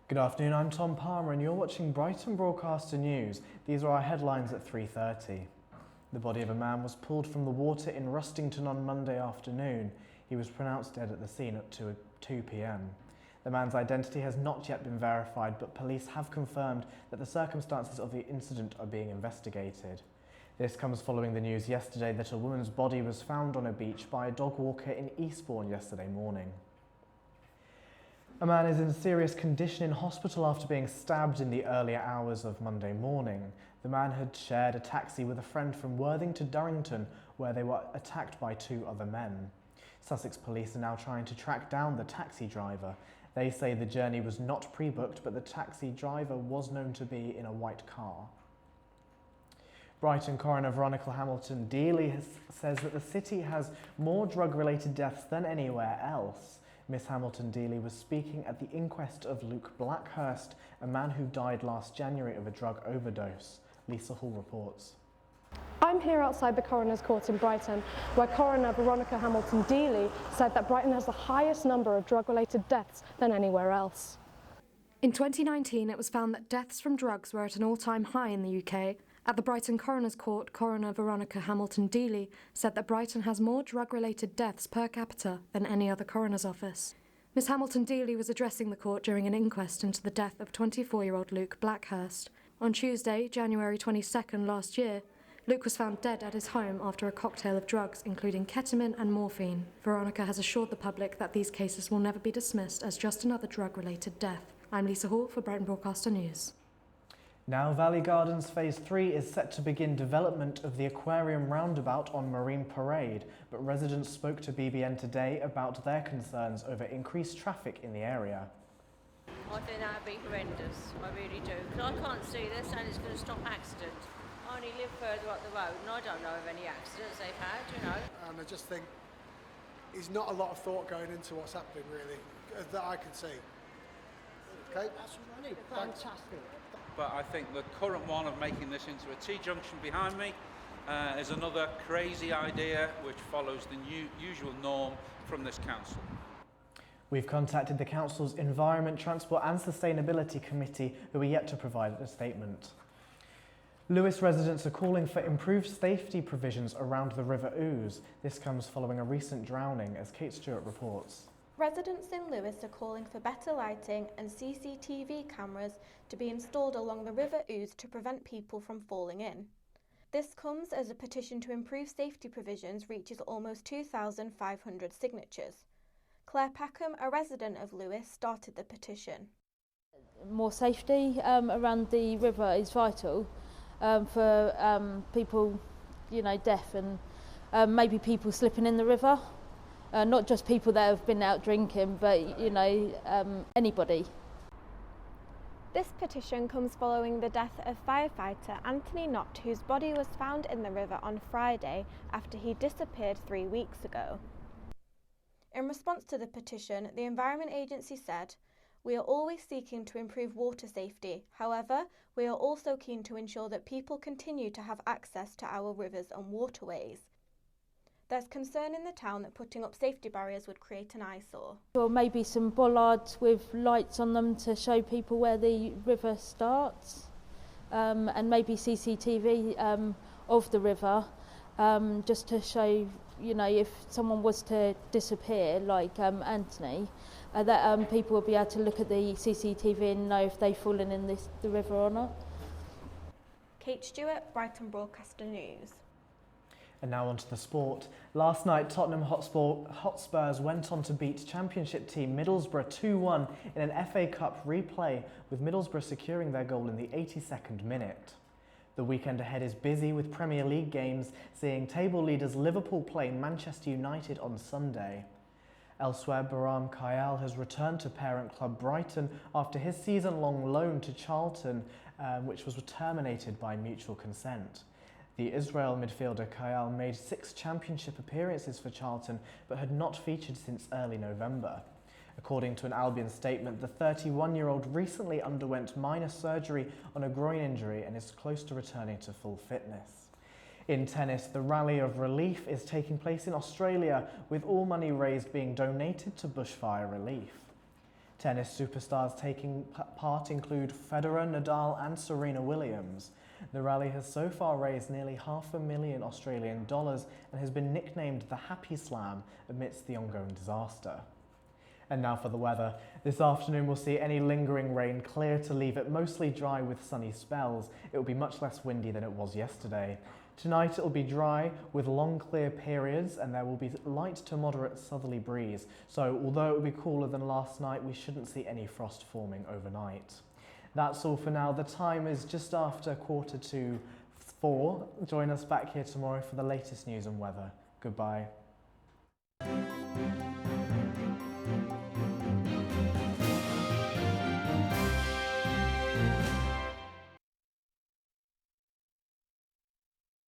Good afternoon, I'm Tom Palmer and you're watching Brighton Broadcaster News. These are our headlines at 3:30. The body of a man was pulled from the water in Rustington on Monday afternoon. He was pronounced dead at the scene at 2 p.m. The man's identity has not yet been verified, but police have confirmed that the circumstances of the incident are being investigated. This comes following the news yesterday that a woman's body was found on a beach by a dog walker in Eastbourne yesterday morning. A man is in serious condition in hospital after being stabbed in the earlier hours of Monday morning. The man had shared a taxi with a friend from Worthing to Durrington, where they were attacked by two other men. Sussex police are now trying to track down the taxi driver. They say the journey was not pre-booked, but the taxi driver was known to be in a white car. Brighton coroner Veronica Hamilton-Dealey says that the city has more drug-related deaths than anywhere else. Miss Hamilton-Dealey was speaking at the inquest of Luke Blackhurst, a man who died last January of a drug overdose. Lisa Hall reports. I'm here outside the Coroner's Court in Brighton, where Coroner Veronica Hamilton-Dealey said that Brighton has the highest number of drug-related deaths than anywhere else. In 2019, it was found that deaths from drugs were at an all-time high in the UK. At the Brighton Coroner's Court, Coroner Veronica Hamilton-Dealey said that Brighton has more drug-related deaths per capita than any other coroner's office. Miss Hamilton-Dealey was addressing the court during an inquest into the death of 24-year-old Luke Blackhurst. On Tuesday, January 22nd last year, Luke was found dead at his home after a cocktail of drugs, including ketamine and morphine. Veronica has assured the public that these cases will never be dismissed as just another drug-related death. I'm Lisa Hall for Brighton Broadcaster News. Now Valley Gardens Phase 3 is set to begin development of the aquarium roundabout on Marine Parade, but residents spoke to BBN today about their concerns over increased traffic in the area. I think that would be horrendous, I really do, because I can't see this and it's going to stop accidents. I only live further up the road and I don't know of any accidents they've had, you know. And I just think there's not a lot of thought going into what's happening really, that I can see. Okay? That's really fantastic. But I think the current one of making this into a T-junction behind me is another crazy idea which follows the usual norm from this council. We've contacted the council's Environment, Transport and Sustainability Committee, who are yet to provide a statement. Lewes residents are calling for improved safety provisions around the River Ouse. This comes following a recent drowning, as Kate Stewart reports. Residents in Lewes are calling for better lighting and CCTV cameras to be installed along the River Ouse to prevent people from falling in. This comes as a petition to improve safety provisions reaches almost 2,500 signatures. Claire Peckham, a resident of Lewes, started the petition. More safety around the river is vital for people, deaf and maybe people slipping in the river. Not just people that have been out drinking, but, anybody. This petition comes following the death of firefighter Anthony Knott, whose body was found in the river on Friday after he disappeared 3 weeks ago. In response to the petition, the Environment Agency said, "We are always seeking to improve water safety. However, we are also keen to ensure that people continue to have access to our rivers and waterways. There's concern in the town that putting up safety barriers would create an eyesore." Or maybe some bollards with lights on them to show people where the river starts, and maybe CCTV of the river, just to show, if someone was to disappear, like Anthony, that people will be able to look at the CCTV and know if they've fallen in the river or not. Kate Stewart, Brighton Broadcaster News. And now on to the sport. Last night, Tottenham Hotspurs went on to beat Championship team Middlesbrough 2-1 in an FA Cup replay, with Middlesbrough securing their goal in the 82nd minute. The weekend ahead is busy with Premier League games, seeing table leaders Liverpool play Manchester United on Sunday. Elsewhere, Bahram Kayal has returned to parent club Brighton after his season-long loan to Charlton, which was terminated by mutual consent. The Israel midfielder Kayal made 6 championship appearances for Charlton, but had not featured since early November. According to an Albion statement, the 31-year-old recently underwent minor surgery on a groin injury and is close to returning to full fitness. In tennis, the Rally of Relief is taking place in Australia, with all money raised being donated to bushfire relief. Tennis superstars taking part include Federer, Nadal and Serena Williams. The rally has so far raised nearly $500,000 Australian and has been nicknamed the Happy Slam amidst the ongoing disaster. And now for the weather. This afternoon we'll see any lingering rain clear to leave it mostly dry with sunny spells. It will be much less windy than it was yesterday. Tonight it will be dry with long clear periods and there will be light to moderate southerly breeze. So although it will be cooler than last night, we shouldn't see any frost forming overnight. That's all for now. The time is just after 4:45. Join us back here tomorrow for the latest news and weather. Goodbye.